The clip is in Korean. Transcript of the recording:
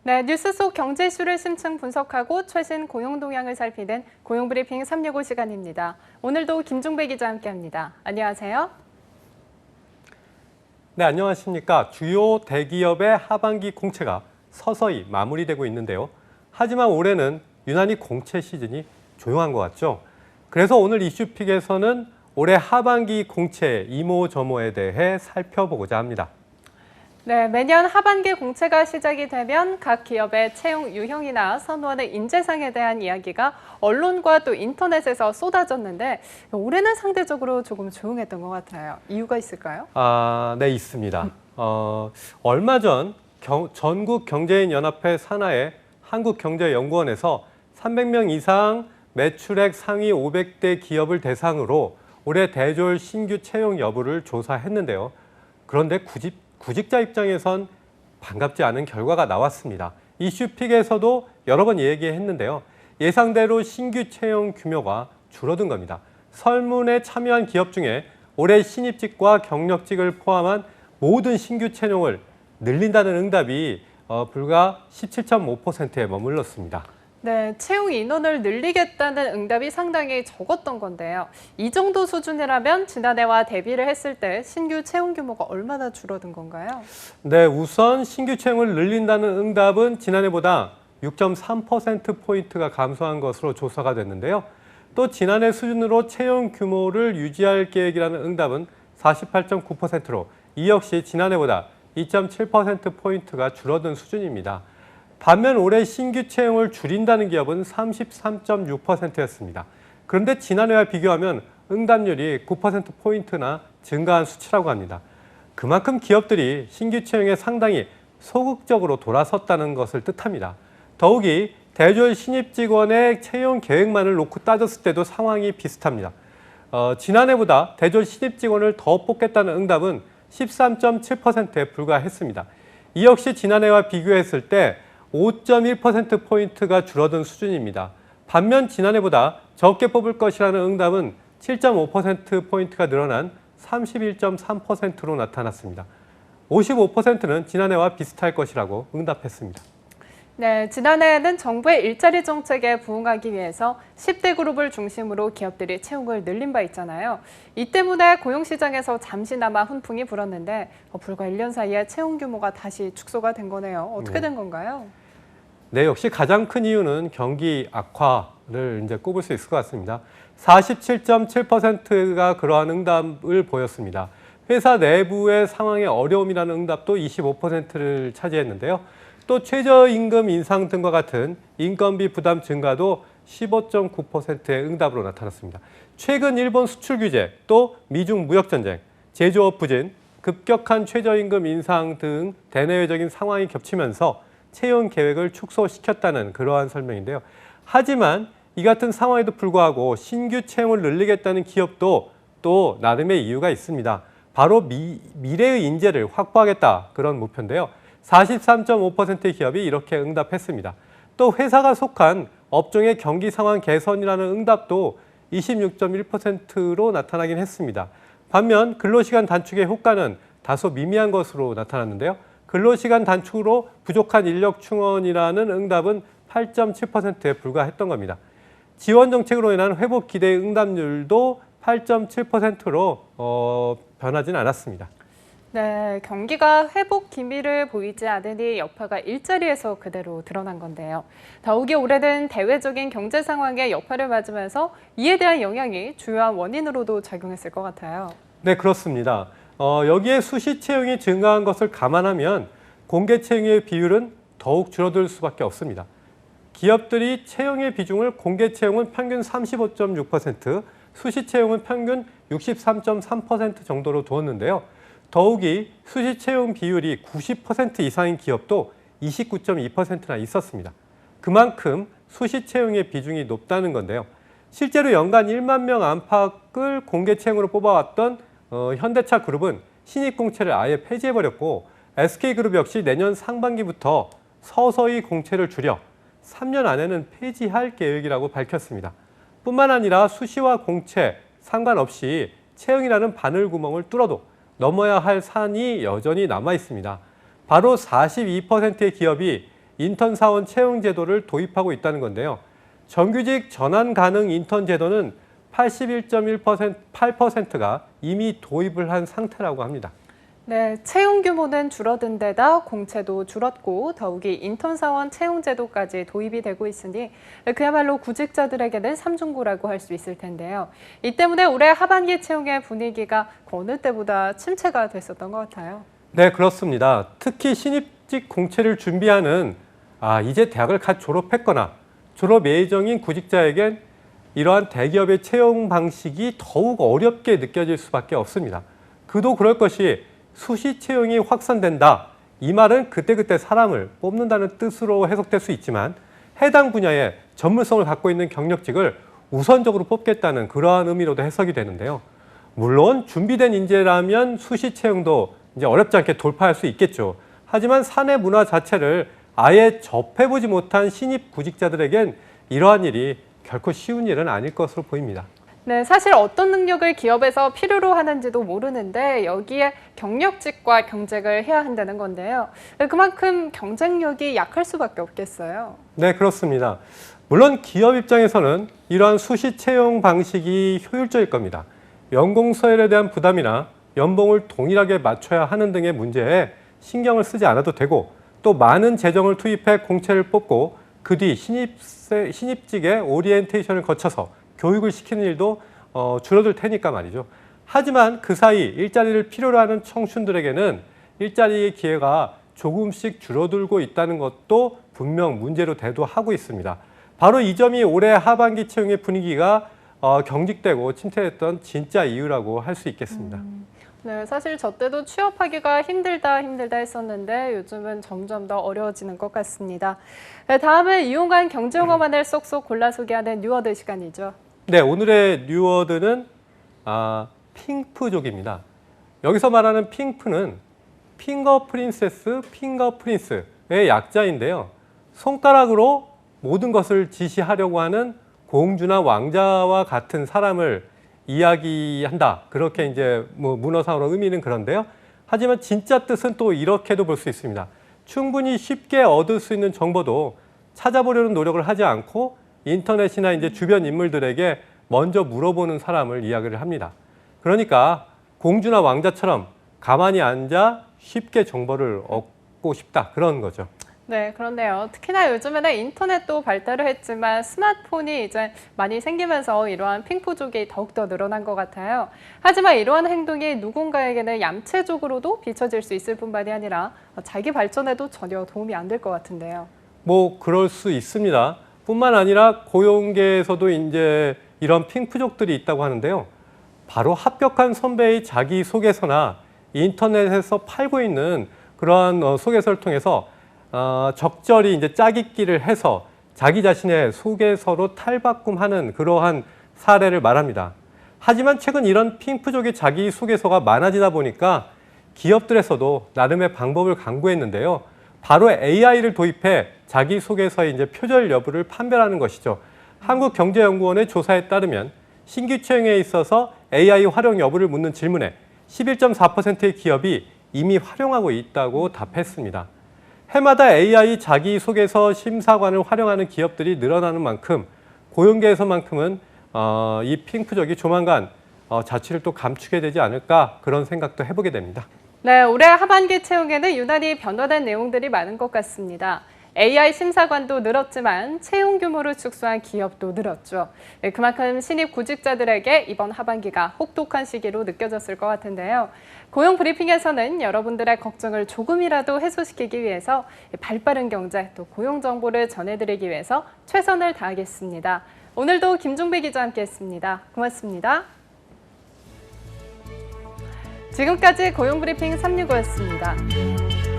네, 뉴스 속 경제 이슈를 심층 분석하고 최신 고용 동향을 살피는 고용브리핑 365 시간입니다. 오늘도 김종배 기자와 함께합니다. 안녕하세요. 네, 안녕하십니까. 주요 대기업의 하반기 공채가 서서히 마무리되고 있는데요. 하지만 올해는 유난히 공채 시즌이 조용한 것 같죠. 그래서 오늘 이슈픽에서는 올해 하반기 공채 이모저모에 대해 살펴보고자 합니다. 네, 매년 하반기 공채가 시작이 되면 각 기업의 채용 유형이나 선호하는 인재상에 대한 이야기가 언론과 또 인터넷에서 쏟아졌는데 올해는 상대적으로 조금 조용했던 것 같아요. 이유가 있을까요? 네, 있습니다. 얼마 전 전국경제인연합회 산하의 한국경제연구원에서 300명 이상 매출액 상위 500대 기업을 대상으로 올해 대졸 신규 채용 여부를 조사했는데요. 그런데 구직자 입장에선 반갑지 않은 결과가 나왔습니다. 이슈픽에서도 여러 번 얘기했는데요. 예상대로 신규 채용 규모가 줄어든 겁니다. 설문에 참여한 기업 중에 올해 신입직과 경력직을 포함한 모든 신규 채용을 늘린다는 응답이 불과 17.5%에 머물렀습니다. 네, 채용 인원을 늘리겠다는 응답이 상당히 적었던 건데요. 이 정도 수준이라면 지난해와 대비를 했을 때 신규 채용 규모가 얼마나 줄어든 건가요? 네, 우선 신규 채용을 늘린다는 응답은 지난해보다 6.3%포인트가 감소한 것으로 조사가 됐는데요. 또 지난해 수준으로 채용 규모를 유지할 계획이라는 응답은 48.9%로 이 역시 지난해보다 2.7%포인트가 줄어든 수준입니다. 반면 올해 신규 채용을 줄인다는 기업은 33.6%였습니다. 그런데 지난해와 비교하면 응답률이 9%포인트나 증가한 수치라고 합니다. 그만큼 기업들이 신규 채용에 상당히 소극적으로 돌아섰다는 것을 뜻합니다. 더욱이 대졸 신입 직원의 채용 계획만을 놓고 따졌을 때도 상황이 비슷합니다. 지난해보다 대졸 신입 직원을 더 뽑겠다는 응답은 13.7%에 불과했습니다. 이 역시 지난해와 비교했을 때 5.1%포인트가 줄어든 수준입니다. 반면 지난해보다 적게 뽑을 것이라는 응답은 7.5%포인트가 늘어난 31.3%로 나타났습니다. 55%는 지난해와 비슷할 것이라고 응답했습니다. 네, 지난해에는 정부의 일자리 정책에 부응하기 위해서 10대 그룹을 중심으로 기업들이 채용을 늘린 바 있잖아요. 이 때문에 고용시장에서 잠시나마 훈풍이 불었는데 불과 1년 사이에 채용 규모가 다시 축소가 된 거네요. 어떻게 된 건가요? 네, 역시 가장 큰 이유는 경기 악화를 이제 꼽을 수 있을 것 같습니다. 47.7%가 그러한 응답을 보였습니다. 회사 내부의 상황의 어려움이라는 응답도 25%를 차지했는데요. 또 최저임금 인상 등과 같은 인건비 부담 증가도 15.9%의 응답으로 나타났습니다. 최근 일본 수출 규제, 또 미중 무역 전쟁, 제조업 부진, 급격한 최저임금 인상 등 대내외적인 상황이 겹치면서 채용 계획을 축소시켰다는 그러한 설명인데요. 하지만 이 같은 상황에도 불구하고 신규 채용을 늘리겠다는 기업도 또 나름의 이유가 있습니다. 바로 미래의 인재를 확보하겠다 그런 목표인데요. 43.5%의 기업이 이렇게 응답했습니다. 또 회사가 속한 업종의 경기 상황 개선이라는 응답도 26.1%로 나타나긴 했습니다. 반면 근로시간 단축의 효과는 다소 미미한 것으로 나타났는데요. 근로시간 단축으로 부족한 인력 충원이라는 응답은 8.7%에 불과했던 겁니다. 지원 정책으로 인한 회복 기대의 응답률도 8.7%로 변하진 않았습니다. 네, 경기가 회복 기미를 보이지 않으니 여파가 일자리에서 그대로 드러난 건데요. 더욱이 올해는 대외적인 경제 상황에 여파를 맞으면서 이에 대한 영향이 주요한 원인으로도 작용했을 것 같아요. 네, 그렇습니다. 여기에 수시 채용이 증가한 것을 감안하면 공개 채용의 비율은 더욱 줄어들 수밖에 없습니다. 기업들이 채용의 비중을 공개 채용은 평균 35.6%, 수시 채용은 평균 63.3% 정도로 두었는데요. 더욱이 수시 채용 비율이 90% 이상인 기업도 29.2%나 있었습니다. 그만큼 수시 채용의 비중이 높다는 건데요. 실제로 연간 1만 명 안팎을 공개 채용으로 뽑아왔던 현대차 그룹은 신입 공채를 아예 폐지해버렸고 SK그룹 역시 내년 상반기부터 서서히 공채를 줄여 3년 안에는 폐지할 계획이라고 밝혔습니다. 뿐만 아니라 수시와 공채 상관없이 채용이라는 바늘구멍을 뚫어도 넘어야 할 산이 여전히 남아 있습니다. 바로 42%의 기업이 인턴 사원 채용 제도를 도입하고 있다는 건데요. 정규직 전환 가능 인턴 제도는 81.8%가 이미 도입을 한 상태라고 합니다. 네, 채용 규모는 줄어든 데다 공채도 줄었고 더욱이 인턴 사원 채용 제도까지 도입이 되고 있으니 그야말로 구직자들에게는 삼중고라고 할 수 있을 텐데요. 이 때문에 올해 하반기 채용의 분위기가 그 어느 때보다 침체가 됐었던 것 같아요. 네, 그렇습니다. 특히 신입직 공채를 준비하는 이제 대학을 갓 졸업했거나 졸업 예정인 구직자에겐 이러한 대기업의 채용 방식이 더욱 어렵게 느껴질 수밖에 없습니다. 그도 그럴 것이 수시 채용이 확산된다. 이 말은 그때그때 사람을 뽑는다는 뜻으로 해석될 수 있지만 해당 분야에 전문성을 갖고 있는 경력직을 우선적으로 뽑겠다는 그러한 의미로도 해석이 되는데요. 물론 준비된 인재라면 수시 채용도 이제 어렵지 않게 돌파할 수 있겠죠. 하지만 사내 문화 자체를 아예 접해보지 못한 신입 구직자들에겐 이러한 일이 결코 쉬운 일은 아닐 것으로 보입니다. 네, 사실 어떤 능력을 기업에서 필요로 하는지도 모르는데 여기에 경력직과 경쟁을 해야 한다는 건데요. 그만큼 경쟁력이 약할 수밖에 없겠어요. 네, 그렇습니다. 물론 기업 입장에서는 이러한 수시 채용 방식이 효율적일 겁니다. 연공 서열에 대한 부담이나 연봉을 동일하게 맞춰야 하는 등의 문제에 신경을 쓰지 않아도 되고 또 많은 재정을 투입해 공채를 뽑고 그 뒤 신입직의 오리엔테이션을 거쳐서 교육을 시키는 일도 줄어들 테니까 말이죠. 하지만 그 사이 일자리를 필요로 하는 청춘들에게는 일자리의 기회가 조금씩 줄어들고 있다는 것도 분명 문제로 대두하고 있습니다. 바로 이 점이 올해 하반기 채용의 분위기가 경직되고 침체했던 진짜 이유라고 할 수 있겠습니다. 네, 사실 저 때도 취업하기가 힘들다 했었는데 요즘은 점점 더 어려워지는 것 같습니다. 네, 다음은 이용한 경제용어만을 쏙쏙 골라 소개하는 뉴워드 시간이죠. 네, 오늘의 뉴워드는 핑프족입니다. 여기서 말하는 핑프는 핑거 프린세스, 핑거 프린스의 약자인데요. 손가락으로 모든 것을 지시하려고 하는 공주나 왕자와 같은 사람을 이야기한다. 그렇게 이제 문어상으로 의미는 그런데요. 하지만 진짜 뜻은 또 이렇게도 볼 수 있습니다. 충분히 쉽게 얻을 수 있는 정보도 찾아보려는 노력을 하지 않고 인터넷이나 이제 주변 인물들에게 먼저 물어보는 사람을 이야기를 합니다. 그러니까 공주나 왕자처럼 가만히 앉아 쉽게 정보를 얻고 싶다. 그런 거죠. 네, 그렇네요. 특히나 요즘에는 인터넷도 발달을 했지만 스마트폰이 이제 많이 생기면서 이러한 핑프족이 더욱더 늘어난 것 같아요. 하지만 이러한 행동이 누군가에게는 얌체족으로도 비춰질 수 있을 뿐만이 아니라 자기 발전에도 전혀 도움이 안 될 것 같은데요. 그럴 수 있습니다. 뿐만 아니라 고용계에서도 이제 이런 핑프족들이 있다고 하는데요. 바로 합격한 선배의 자기소개서나 인터넷에서 팔고 있는 그러한 소개서를 통해서 적절히 이제 짜깁기를 해서 자기 자신의 소개서로 탈바꿈하는 그러한 사례를 말합니다. 하지만 최근 이런 핑프족의 자기 소개서가 많아지다 보니까 기업들에서도 나름의 방법을 강구했는데요. 바로 AI를 도입해 자기 소개서의 이제 표절 여부를 판별하는 것이죠. 한국경제연구원의 조사에 따르면 신규 채용에 있어서 AI 활용 여부를 묻는 질문에 11.4%의 기업이 이미 활용하고 있다고 답했습니다. 해마다 AI 자기소개서 심사관을 활용하는 기업들이 늘어나는 만큼 고용계에서만큼은 이 핑프족이 조만간 자취를 또 감추게 되지 않을까 그런 생각도 해보게 됩니다. 네, 올해 하반기 채용에는 유난히 변화된 내용들이 많은 것 같습니다. AI 심사관도 늘었지만 채용 규모를 축소한 기업도 늘었죠. 네, 그만큼 신입 구직자들에게 이번 하반기가 혹독한 시기로 느껴졌을 것 같은데요. 고용 브리핑에서는 여러분들의 걱정을 조금이라도 해소시키기 위해서 발빠른 경제 또 고용 정보를 전해드리기 위해서 최선을 다하겠습니다. 오늘도 김종배 기자와 함께했습니다. 고맙습니다. 지금까지 고용 브리핑 365였습니다.